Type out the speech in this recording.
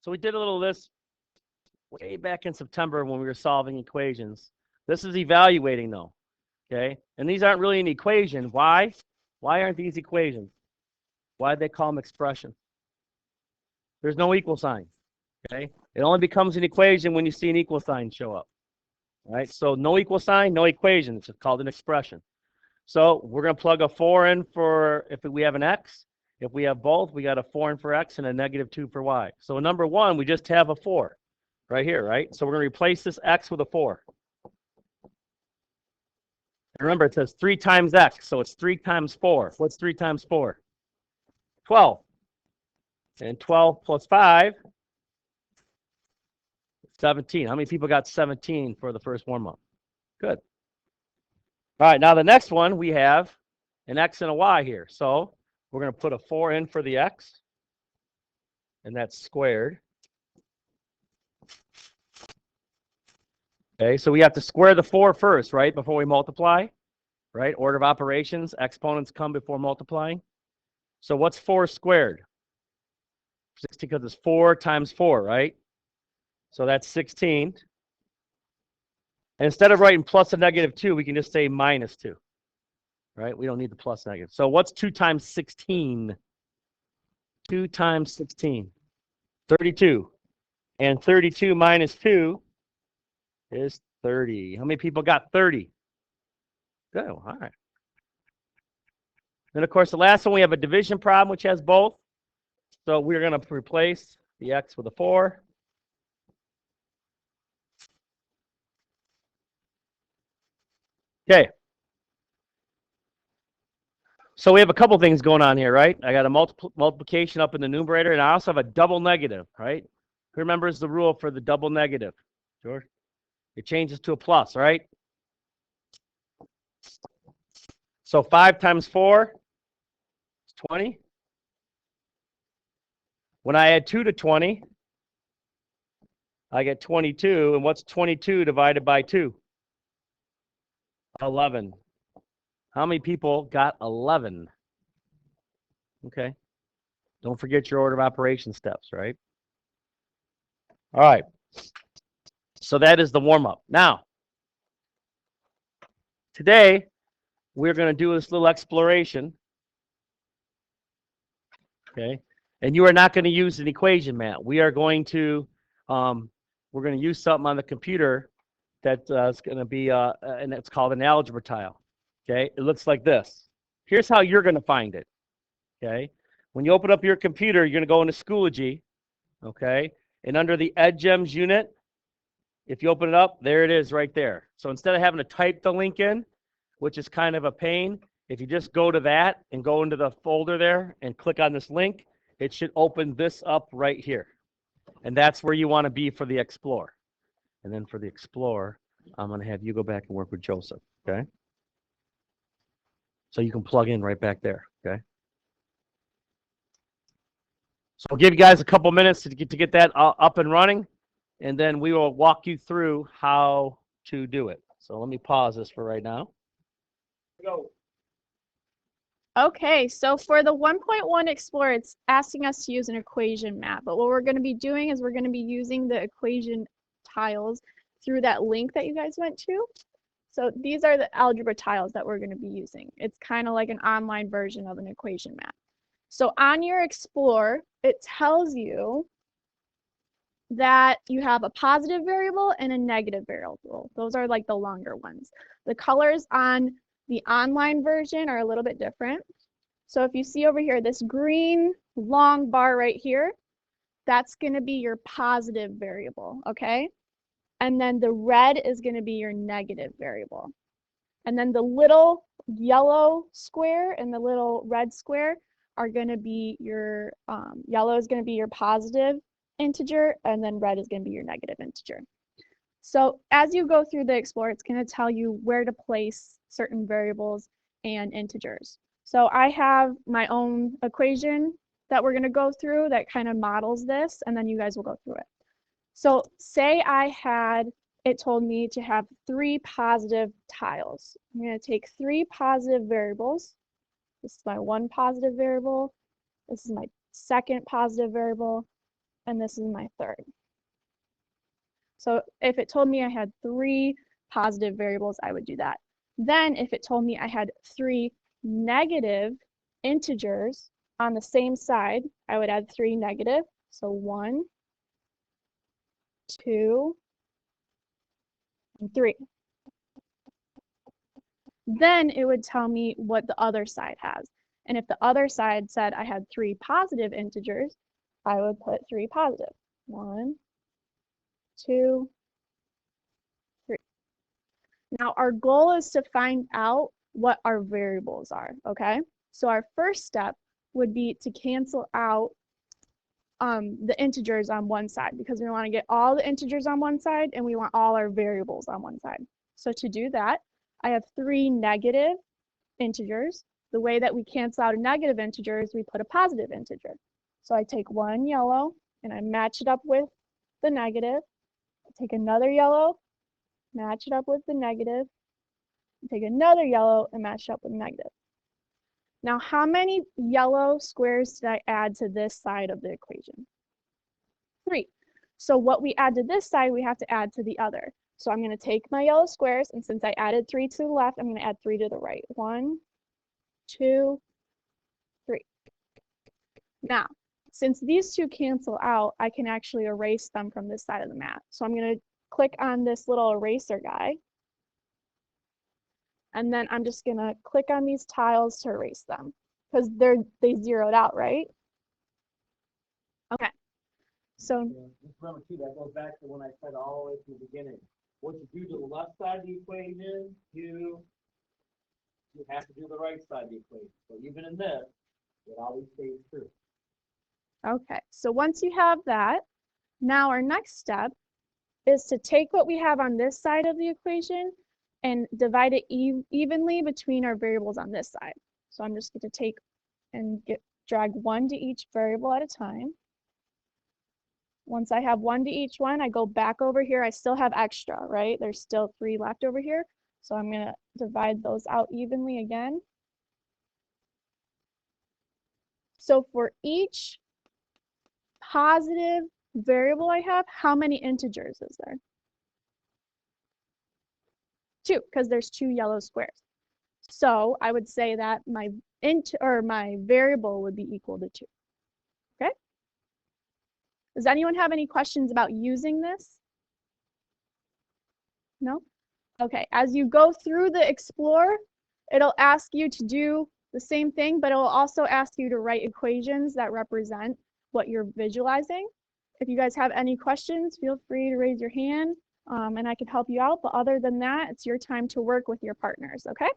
So we did a little of this way back in September when we were solving equations. This is evaluating though, okay? And these aren't really an equation. Why? Why aren't these equations? Why do they call them expression? There's no equal sign, okay? It only becomes an equation when you see an equal sign show up, right? So no equal sign, no equation. It's called an expression. So we're going to plug a 4 in for if we have an x. If we have both, we got a 4 in for x and a -2 for y. So number 1, we just have a 4 right here, right? So we're going to replace this x with a 4. And remember, it says 3 times x, so it's 3 times 4. What's 3 times 4? 12. And 12 plus 5, 17. How many people got 17 for the first warm-up? Good. All right, now the next one, we have an x and a y here. So we're going to put a 4 in for the x, and that's squared. Okay, so we have to square the 4 first, right, before we multiply, right? Order of operations, exponents come before multiplying. So what's 4 squared? 16, because it's 4 times 4, right? So that's 16. And instead of writing plus a -2, we can just say -2, right? We don't need the plus negative. So what's 2 times 16? 2 times 16, 32. And 32 minus 2 is 30. How many people got 30? Good, all right. Then, of course, the last one, we have a division problem, which has both. So we're going to replace the x with a 4. Okay. So we have a couple things going on here, right? I got a multiplication up in the numerator, and I also have a double negative, right? Who remembers the rule for the double negative? George? It changes to a plus, right? So 5 times 4 is 20. When I add 2 to 20, I get 22. And what's 22 divided by 2? 11. How many people got 11? Okay. Don't forget your order of operation steps, right? All right. So that is the warm-up. Now, today, we're going to do this little exploration. Okay. And you are not going to use an equation, Matt. We are going to, we're going to use something on the computer that is going to be, and it's called an algebra tile. Okay. It looks like this. Here's how you're going to find it. Okay. When you open up your computer, you're going to go into Schoology. Okay. And under the EdGEMS unit, if you open it up, there it is right there. So instead of having to type the link in, which is kind of a pain, if you just go to that and go into the folder there and click on this link, it should open this up right here. And that's where you want to be for the Explore. And then for the Explore, I'm going to have you go back and work with Joseph, okay? So you can plug in right back there, okay? So I'll give you guys a couple minutes to get that up and running, and then we will walk you through how to do it. So let me pause this for right now. Go. Okay, so for the 1.1 Explorer, it's asking us to use an equation map. But what we're going to be doing is we're going to be using the equation tiles through that link that you guys went to. So these are the algebra tiles that we're going to be using. It's kind of like an online version of an equation map. So on your Explorer, it tells you that you have a positive variable and a negative variable. Those are like the longer ones. The colors on the online version are a little bit different. So if you see over here, this green long bar right here, that's going to be your positive variable, okay? And then the red is going to be your negative variable. And then the little yellow square and the little red square are going to be your, yellow is going to be your positive integer, and then red is going to be your negative integer. So as you go through the Explorer, it's going to tell you where to place certain variables and integers. So I have my own equation that we're going to go through that kind of models this, and then you guys will go through it. So say it told me to have 3 positive tiles. I'm going to take 3 positive variables. This is my 1 positive variable. This is my 2nd positive variable. and this is my third. So if it told me I had 3 positive variables, I would do that. Then if it told me I had 3 negative integers on the same side, I would add 3 negative. So 1, 2, and 3. Then it would tell me what the other side has. And if the other side said I had 3 positive integers, I would put 3 positive. 1, 2, 3. Now our goal is to find out what our variables are, okay? So our first step would be to cancel out the integers on one side, because we want to get all the integers on one side and we want all our variables on one side. So to do that, I have 3 negative integers. The way that we cancel out a negative integer is we put a positive integer. So I take one yellow and I match it up with the negative. I take another yellow, match it up with the negative. I take another yellow and match it up with negative. Now, how many yellow squares did I add to this side of the equation? 3. So what we add to this side, we have to add to the other. So I'm going to take my yellow squares, and since I added 3 to the left, I'm going to add 3 to the right. 1, 2, 3. Now, since these two cancel out, I can actually erase them from this side of the mat. So I'm going to click on this little eraser guy. And then I'm just going to click on these tiles to erase them because they zeroed out, right? Okay. So just remember too, that goes back to when I said all the way to the beginning. What you do to the left side of the equation, you have to do the right side of the equation. So even in this, it always stays true. okay, so once you have that, now our next step is to take what we have on this side of the equation and divide it evenly between our variables on this side. So I'm just going to take and drag 1 to each variable at a time. Once I have 1 to each one, I go back over here. I still have extra, right? There's still 3 left over here. So I'm going to divide those out evenly again. So for each positive variable I have, how many integers is there? 2, because there's 2 yellow squares. So I would say that my variable would be equal to 2. Okay? Does anyone have any questions about using this? No? Okay, as you go through the Explore, it'll ask you to do the same thing, but it will also ask you to write equations that represent what you're visualizing. If you guys have any questions, feel free to raise your hand and I can help you out. But other than that, it's your time to work with your partners, okay?